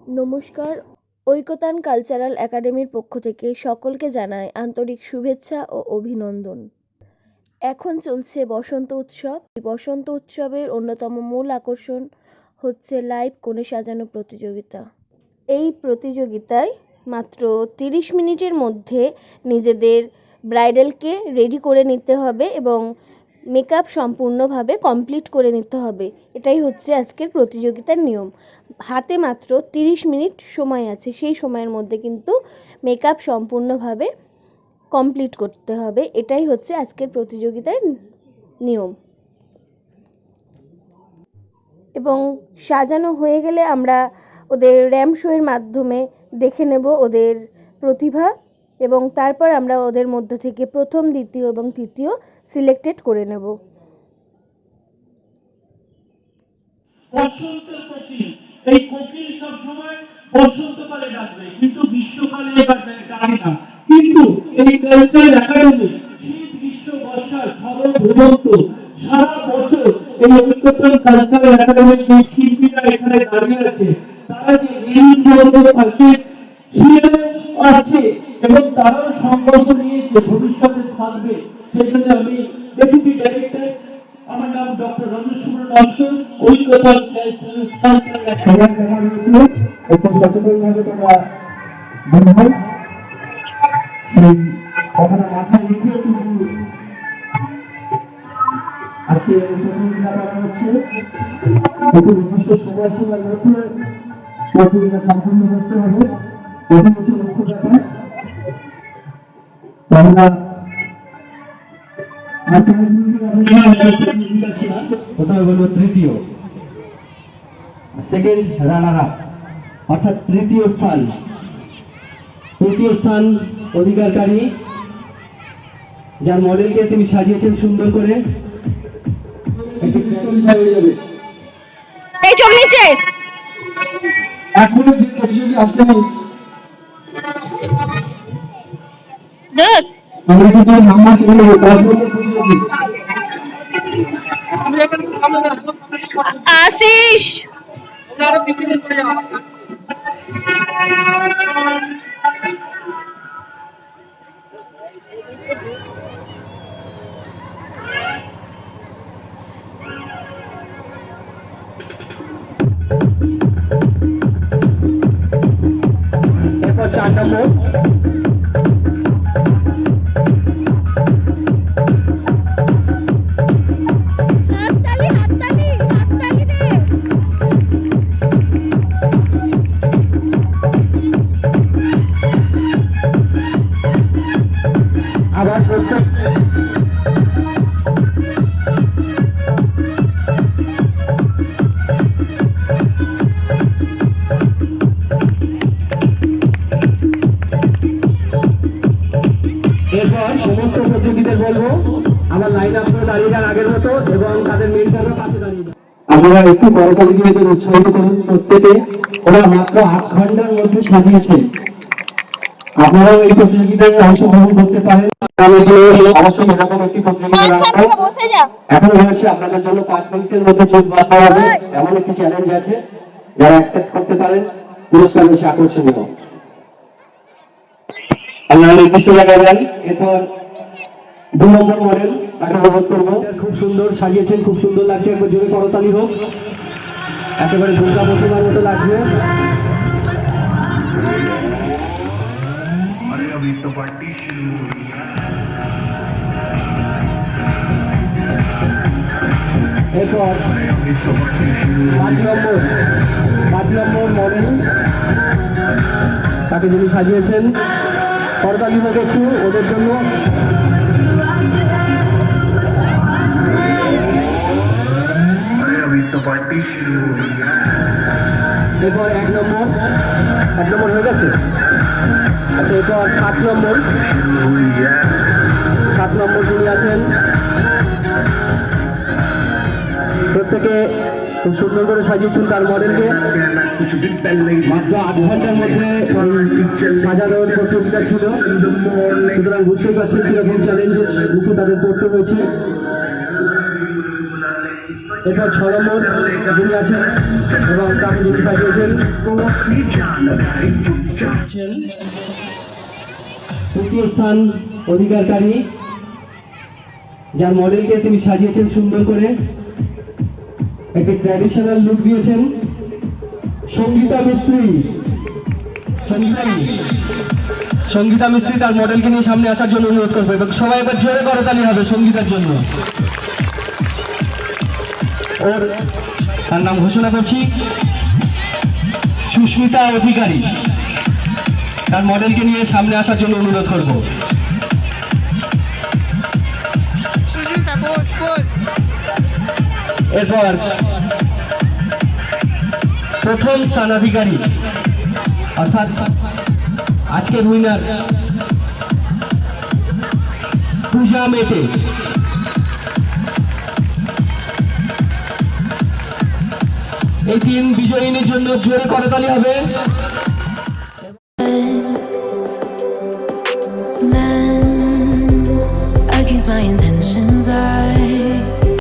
নমস্কার, ঐকতান কালচারাল একাডেমির পক্ষ থেকে সকলকে জানাই আন্তরিক শুভেচ্ছা ও অভিনন্দন। এখন চলছে বসন্ত উৎসব। এই বসন্ত উৎসবের অন্যতম মূল আকর্ষণ হচ্ছে লাইভ কোণে সাজানো প্রতিযোগিতা। এই প্রতিযোগিতায় মাত্র 30 মিনিটের মধ্যে নিজেদের ব্রাইডালকে রেডি করে নিতে হবে এবং মেকআপ সম্পূর্ণভাবে কমপ্লিট করে নিতে হবে। এটাই হচ্ছে আজকের প্রতিযোগিতার নিয়ম। হাতে মাত্র 30 মিনিট সময় আছে, সেই সময়ের মধ্যে কিন্তু মেকআপ সম্পূর্ণভাবে কমপ্লিট করতে হবে। এটাই হচ্ছে আজকের প্রতিযোগিতার নিয়ম। এবং সাজানো হয়ে গেলে আমরা ওদের র্যাম্প শোয়ের মাধ্যমে দেখে নেব ওদের প্রতিভা এবং তারপর আমরা ওদের মধ্য থেকে প্রথম, দ্বিতীয় এবং তৃতীয় সিলেক্টেড করে নেব। এই কোকিল সবসময় বসন্তকালে ডাকবে, কিন্তু গ্রীষ্মকালে ডাকে না। কিন্তু এই কালচারাল একাডেমি শীত, গ্রীষ্ম, বর্ষা, শরৎ, হেমন্ত সারা বছর এই ঐকতান কালচারাল একাডেমির যে শিল্পীরা এখানে দাঁড়িয়ে আছে, তারা যে নির্দিষ্ট পাশে ছিল আছে এবং তারাও সংঘর্ষ নিয়ে যে ভবিষ্যতে থাকবে, সেজন্য আমি ডেপুটি ডাইরেক্টর, আমার নাম ডক্টর রঞ্জন ডক্টর ঐকতান সচেতনভাবে তোমরা বন্ধু সেই কথাটা মাথায় রেখে কিন্তু আজকে প্রতিযোগিতা করা হচ্ছে। নির্দিষ্ট সময়সীমার মধ্যে প্রতিযোগিতা সম্পূর্ণ করতে হবে, এটি হচ্ছে লক্ষ্য ব্যাপার। আমরা কোথাও বলবো তৃতীয়, সেকেন্ড রানার আপ অর্থাৎ তৃতীয় স্থান অধিকারকারী, যার মডেলকে তিনি সাজিয়েছেন সুন্দর করে। এখনো যে প্রতিযোগী আসেনি, আমরা কিন্তু নাম্বার চলে যাবো। 10 নম্বর প্রতিযোগী আশিস। এরপর 4 নম্বর আবার প্রত্যেক এরপর সমস্ত প্রতিযোগীদের বলবো আমার লাইন আপ করে দাঁড়িয়ে যান আগের মতো এবং তাদের মেন্টররা পাশে দাঁড়িয়ে যান। আপনারা একটু করতালি দিয়ে এদের উৎসাহিত করুন। প্রত্যেকে ওরা মাত্র 8 ঘন্টার মধ্যে সাজিয়েছে। আপনারাও এই প্রতিযোগিতায় অংশগ্রহণ করতে পারেন। অবশ্যই এরকম একটি প্রতিযোগিতা রাখবো। এখন হচ্ছে আপনাদের জন্য 5 মিনিটের মধ্যে যোগ বাঁধতে হবে এমন একটি চ্যালেঞ্জ আছে, যারা অ্যাকসেপ্ট করতে পারেন পুরস্কার বেশি আকর্ষণীয়। আপনারা নির্দিষ্ট জায়গায় যান। এরপর 2 নম্বর মডেল, তাকে অনুরোধ করবো। খুব সুন্দর সাজিয়েছেন, খুব সুন্দর লাগছে, একবার জোরে করতালি হোক। একেবারে দুর্গা প্রতিমার মতো লাগছে। এরপর 5 নম্বর মডেল, তাকে যিনি সাজিয়েছেন করতালি হোক একটু ওদের জন্য। এরপর 1 নম্বর হয়ে গেছে। আচ্ছা, এরপর 7 নম্বর যিনি আছেন, প্রত্যেকে খুব সুন্দর করে সাজিয়েছেন তার মডেলকে। মাত্র 8 ঘন্টার মধ্যে সাজানোর প্রতিযোগিতা ছিল, সুতরাং বুঝতেই পারছেন কিরকম চ্যালেঞ্জের মুখে তাদের পড়তে হয়েছে। এরপর 6 নম্বর যিনি আছেন এবং তাকে যিনি সাজিয়েছেন তৃতীয় স্থান অধিকারকারী, যার মডেলকে তিনি সাজিয়েছেন সুন্দর করে, একটি ট্র্যাডিশনাল লুক দিয়েছেন। সঙ্গীতা মিস্ত্রি, সঙ্গীতা মিস্ত্রি তার মডেলকে নিয়ে সামনে আসার জন্য অনুরোধ করবো এবং সবাই এবার জোরে করতালি হবে সঙ্গীতার জন্য। ওর তার নাম ঘোষণা করছি সুস্মিতা অধিকারী, তার মডেলকে নিয়ে সামনে আসার জন্য অনুরোধ করব। এরপর প্রথম স্থানাধিকারী অর্থাৎ আজকের উইনার পূজা মেটে। এই 3 বিজয়ীর জন্য জোরে করতালি হবে। Against my intentions, I